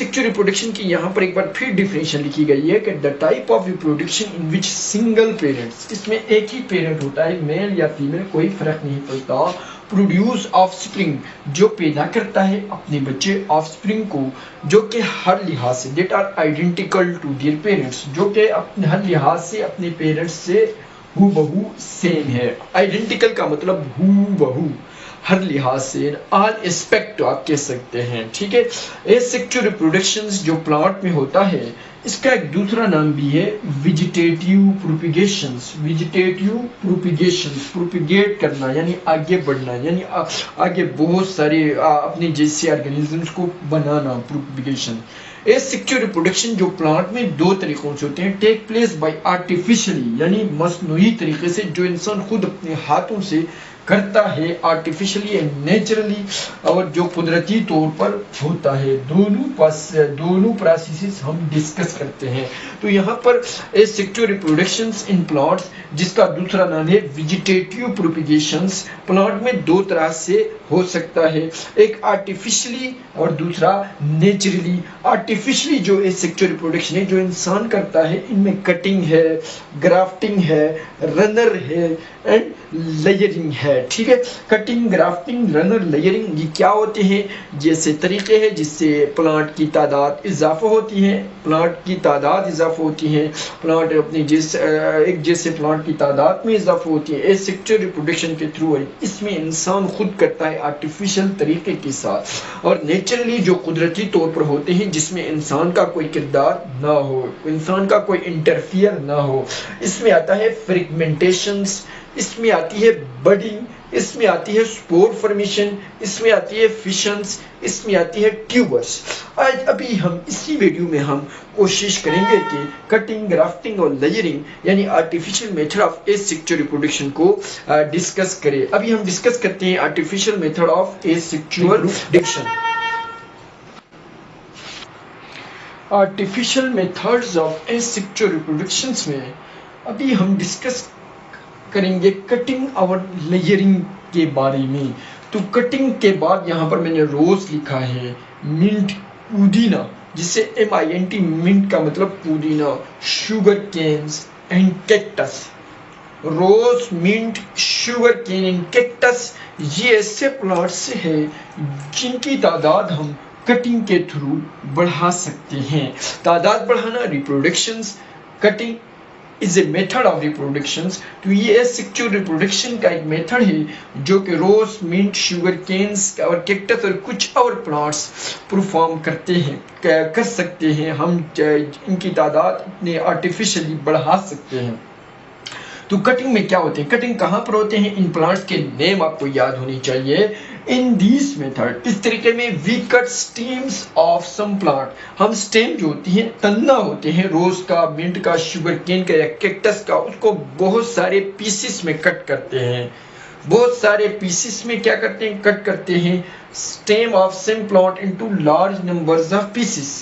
Sexual reproduction की यहाँ पर एक बार फिर डिफिनेशन लिखी गई है कि the type of reproduction in which single parents, इसमें एक ही पेरेंट होता है, मेल या फीमेल कोई फर्क नहीं पड़ता, प्रोड्यूस ऑफस्प्रिंग, जो पैदा करता है अपने बच्चे, ऑफस्प्रिंग को जो कि हर लिहाज से that are identical to their parents, जो कि अपने हर लिहाज से अपने पेरेंट्स से हूबहू सेम है। आइडेंटिकल का मतलब हूबहू, हर लिहाज से, ऑल एस्पेक्ट आप कह सकते हैं, ठीक है। एसेक्सुअल रिप्रोडक्शंस जो प्लांट में होता है, इसका एक दूसरा नाम भी है वेजिटेटिव प्रोपिगेशंस। वेजिटेटिव प्रोपिगेशंस, प्रोपिगेट करना यानी आगे बढ़ना, यानी आगे बहुत सारे अपने जैसे ऑर्गेनिजम्स को बनाना, प्रोपिगेशन। एसेक्सुअल रिप्रोडक्शन जो प्लांट में दो तरीकों से होते हैं, टेक प्लेस बाय आर्टिफिशियली यानी मसनूई तरीके से, जो इंसान खुद अपने हाथों से करता है, आर्टिफिशियली एंड नेचुरली, और जो कुदरती तौर पर होता है। दोनों प्रोसेसेस हम डिस्कस करते हैं। तो यहाँ पर एसेक्सुअल रिप्रोडक्शंस इन प्लांट्स, जिसका दूसरा नाम है वेजिटेटिव प्रोपिगेशंस, प्लांट में दो तरह से हो सकता है, एक आर्टिफिशियली और दूसरा नेचुरली। आर्टिफिशियली जो एसेक्सुअल रिप्रोडक्शन है, जो इंसान करता है, इनमें कटिंग है, ग्राफ्टिंग है, रनर है एंड लेयरिंग है, ठीक है। कटिंग, ग्राफ्टिंग, रनर, लेयरिंग, ये क्या होते हैं? जैसे तरीके हैं जिससे प्लांट की तादाद इजाफा होती है, प्लांट की तादाद इजाफा होती है, प्लांट अपनी एक जैसे प्लांट की तादाद में इजाफा होती है एसेक्सुअल रिप्रोडक्शन के थ्रू। इसमें इंसान खुद करता है आर्टिफिशियल तरीके के साथ, और नेचुरली जो कुदरती तौर पर होते हैं, जिसमें इंसान का कोई किरदार ना हो, इंसान का कोई इंटरफियर ना हो। इसमें आता है फ्रेगमेंटेशंस, इसमें आती है बडिंग, इसमें आती है स्पोर फॉर्मेशन, इसमें आती है फिशंस, इसमें आती है ट्यूबर्स। आज अभी हम इसी वीडियो में हम कोशिश करेंगे कि कटिंग, ग्राफ्टिंग और लेयरिंग यानी artificial method of asexual reproduction को डिस्कस करें। अभी हम डिस्कस करते हैं artificial method of asexual reproduction. Artificial methods of asexual reproductions में अभी हम डिस्कस करेंगे कटिंग और लेयरिंग के बारे में। तो कटिंग के बाद यहाँ पर मैंने रोज लिखा है, मिंट, पुदीना, जिससे MINT, मिंट का मतलब पुदीना, sugar canes and cactus. Rose, mint, sugar cane and cactus, ये ऐसे प्लांट्स है जिनकी तादाद हम कटिंग के थ्रू बढ़ा सकते हैं। तादाद बढ़ाना, reproductions, cutting is a method of reproductions. तो ये एसेक्सुअल रिप्रोडक्शन का एक मेथड है जो कि रोज, मिंट, शुगर केन्स और कैक्टस और कुछ और प्लांट्स परफॉर्म करते हैं, कर सकते हैं। हम इनकी तादाद अपने आर्टिफिशियली बढ़ा सकते हैं। तो कटिंग में क्या होते हैं, कटिंग कहाँ पर होते हैं? इन प्लांट्स के नेम आपको याद होनी चाहिए। इन दिस मेथड, इस तरीके में, we cut stems of some plant, हम स्टेम जो होती हैं, तन्ना होते हैं, रोज का, मिंट का, शुगर केन का या कैक्टस का, उसको बहुत सारे पीसेस में कट करते हैं। बहुत सारे पीसेस में क्या करते हैं? कट करते हैं। Stem of some plant into large numbers of pieces,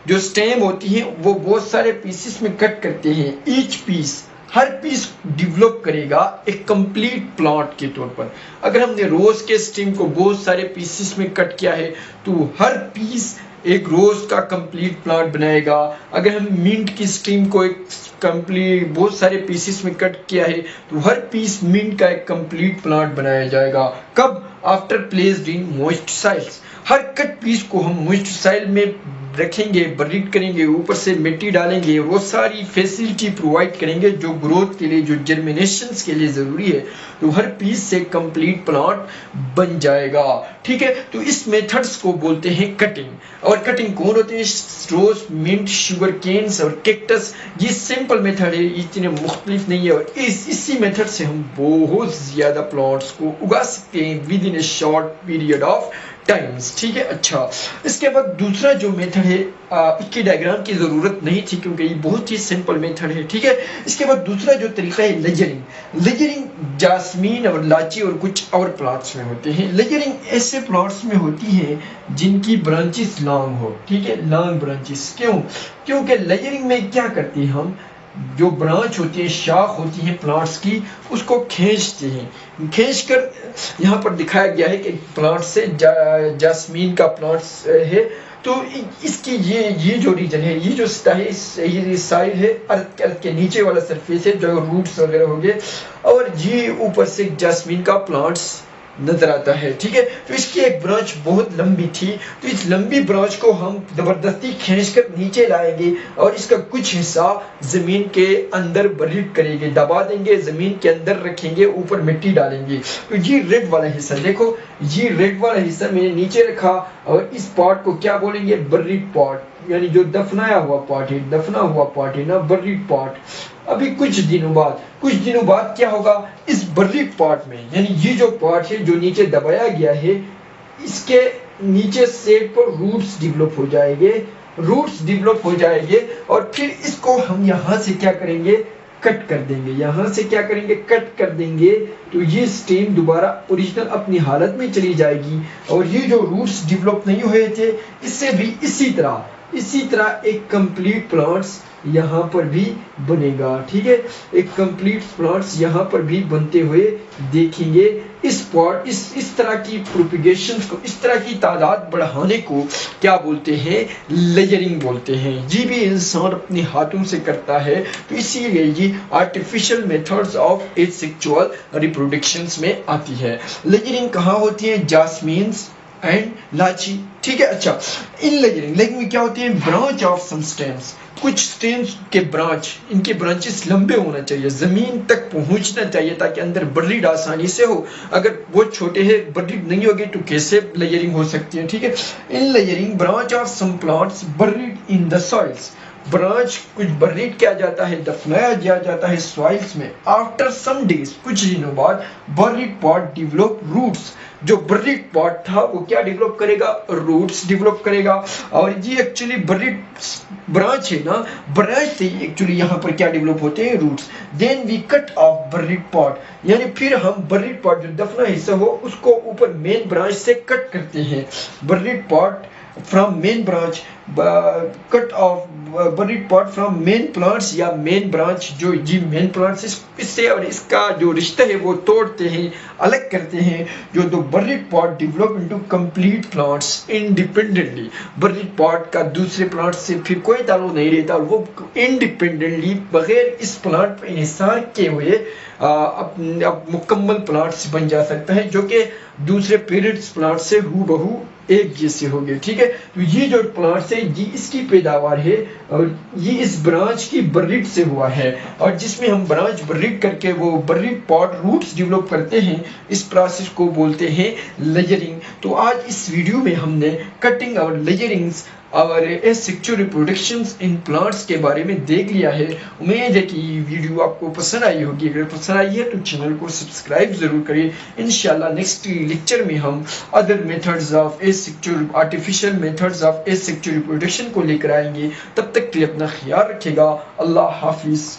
जो स्टेम होती है वो बहुत सारे पीसेस में कट करते हैं। ईच पीस, हर पीस डेवलप करेगा एक कंप्लीट प्लांट के तौर पर। अगर हमने रोज के स्टेम को बहुत सारे पीसेस में कट किया है तो हर पीस एक रोज का कंप्लीट प्लांट बनाएगा। अगर हम मिंट की स्टेम को एक कंप्लीट बहुत सारे पीसेस में कट किया है तो हर पीस मिंट का एक कंप्लीट प्लांट बनाया जाएगा। कब? After placed in moist soils. हर कट पीस को हम मॉइस्ट सॉइल में रखेंगे, बरीड करेंगे, ऊपर से मिट्टी डालेंगे, वो सारी फैसिलिटी प्रोवाइड करेंगे जो ग्रोथ के लिए, जो जर्मिनेशंस के लिए ज़रूरी है। तो हर पीस से कंप्लीट प्लांट बन जाएगा, ठीक है। तो इस मेथड्स को बोलते हैं कटिंग। और कटिंग कौन होते हैं? रोज, मिंट, शुगर केन्स और कैक्टस। ये सिंपल मेथड है, इतने मुख्तलिफ नहीं है, और इसी मेथड से हम बहुत ज़्यादा प्लांट्स को उगा सकते हैं with in A short period of times, ठीक है। अच्छा, इसके बाद दूसरा जो मेथड है, इसकी डायग्राम की ज़रूरत नहीं थी क्योंकि ये बहुत ही सिंपल मेथड है, ठीक है। इसके बाद दूसरा जो तरीका है लेयरिंग। लेयरिंग जास्मीन और लाची और कुछ और प्लांट्स में होते हैं। लेयरिंग ऐसे प्लांट्स में होती है जिनकी ब्रांचेस लॉन्ग हो, ठीक है, लॉन्ग ब्रांचेस। क्यों? क्योंकि लेयरिंग में क्या करते हैं हम, जो ब्रांच होती है, शाख होती है प्लांट्स की, उसको खींचते हैं। खींचकर यहाँ पर दिखाया गया है कि प्लांट से जास्मीन का प्लांट्स है, تو اس کی یہ جو ریجن ہے، یہ جو سطح ہے، یہ سائڈ ہے ارتھ کے نیچے والا سرفیس ہے جو روٹس وغیرہ ہو گئے، اور یہ اوپر سے جاسمین کا پلانٹس نظر آتا ہے، ٹھیک ہے۔ تو اس کی ایک برانچ بہت لمبی تھی، تو اس لمبی برانچ کو ہم زبردستی کھینچ کر نیچے لائیں گے اور اس کا کچھ حصہ زمین کے اندر بریڈ کریں گے، دبا دیں گے، زمین کے اندر رکھیں گے، اوپر مٹی ڈالیں گے۔ تو یہ ریڈ والا حصہ دیکھو، یہ ریڈ والا حصہ میں نے نیچے رکھا، اور اس پارٹ کو کیا بولیں گے؟ بریڈ پارٹ، یعنی جو دفنایا ہوا پارٹ ہے، دفنا ہوا پارٹ ہے نا، بریڈ پارٹ۔ ابھی کچھ دنوں بعد کیا ہوگا؟ اس بریڈ پارٹ میں، یعنی یہ جو پارٹ ہے جو نیچے دبایا گیا ہے، اس کے نیچے سیٹ پر روٹس ڈیولپ ہو جائیں گے، اور پھر اس کو ہم یہاں سے کیا کریں گے؟ کٹ کر دیں گے، یہاں سے کیا کریں گے؟ کٹ کر دیں گے، تو یہ سٹیم دوبارہ اوریجنل اپنی حالت میں چلی جائے گی، اور یہ جو روٹس ڈیولپ نہیں ہوئے تھے، اس سے بھی اسی طرح ایک کمپلیٹ پلانٹس یہاں پر بھی بنے گا، ٹھیک ہے۔ ایک کمپلیٹ پلانٹس یہاں پر بھی بنتے ہوئے دیکھیں گے۔ اس طرح کی پروپیگیشن کو، اس طرح کی تعداد بڑھانے کو کیا بولتے ہیں؟ لیئرنگ بولتے ہیں۔ یہ بھی انسان اپنے ہاتھوں سے کرتا ہے، تو اسی لیے یہ آرٹیفیشل میتھڈز آف ایسیکچوئل ریپروڈکشنز میں آتی ہے۔ لیئرنگ کہاں ہوتی ہے؟ جاسمینز اینڈ لاچی، ٹھیک ہے۔ اچھا، ان لیئرنگ میں کیا ہوتی ہے؟ برانچ آف سم سٹیمز، کچھ سٹیمز کے ان کے برانچز لمبے ہونا چاہیے، زمین تک پہنچنا چاہیے تاکہ اندر بریڈ آسانی سے ہو۔ اگر وہ چھوٹے ہیں، بریڈ نہیں ہوگی تو کیسے لیئرنگ ہو سکتی ہے، ٹھیک ہے۔ In layering branch of some plants buried in the soils, branch کچھ بریڈ کیا جاتا ہے، دفنایا جاتا ہے سوائلز میں۔ آفٹر سم ڈیز، کچھ دنوں بعد، بریڈ پارٹ ڈیولپ روٹس، جو بریڈ پارٹ تھا وہ کیا ڈیولپ کرے گا؟ روٹس ڈیولپ کرے گا۔ اور یہ ایکچولی بریڈ برانچ ہے نا، برانچ سے ایکچولی یہاں پر کیا ڈیولپ ہوتے ہیں؟ روٹس۔ دین وی کٹ آف بریڈ پارٹ، یعنی پھر ہم بریڈ پارٹ جو دفنا حصہ ہو اس کو اوپر مین برانچ سے کٹ کرتے ہیں۔ Bread part from main branch, cut off bread part from main plants یا مین برانچ، جو جی مین پلانٹس اس سے اور اس کا جو رشتہ ہے وہ توڑتے ہیں، الگ کرتے ہیں، جو دو buried part develop into complete plants independently. Buried part کا دوسرے پلانٹ سے پھر کوئی تعلق نہیں رہتا، اور وہ انڈیپینڈنٹلی بغیر اس پلانٹ پر انحصار کیے ہوئے اب مکمل پلانٹس بن جا سکتا ہے، جو کہ دوسرے پیرنٹس پلانٹ سے ہو بہو ایک جیسے ہو گئے، ٹھیک ہے۔ تو یہ جو پلانٹس ہے، یہ اس کی پیداوار ہے، اور یہ اس برانچ کی بریڈ سے ہوا ہے، اور جس میں ہم برانچ بریڈ کر کے وہ بریڈ پارٹ روٹس ڈیولپ کرتے ہیں، اس پروسیس کو بولتے ہیں لیئرنگ۔ تو آج اس ویڈیو میں ہم نے کٹنگ اور لیئرنگز اور ایسیکچوئل ریپروڈکشنز ان پلانٹس کے بارے میں دیکھ لیا ہے۔ امید ہے کہ یہ ویڈیو آپ کو پسند آئی ہوگی، اگر پسند آئی ہے تو چینل کو سبسکرائب ضرور کریں۔ انشاءاللہ نیکسٹ لیکچر میں ہم other methods of asexual, artificial methods of asexual reproduction کو لے کر آئیں گے۔ تب تک کے لیے اپنا خیال رکھے گا۔ اللہ حافظ۔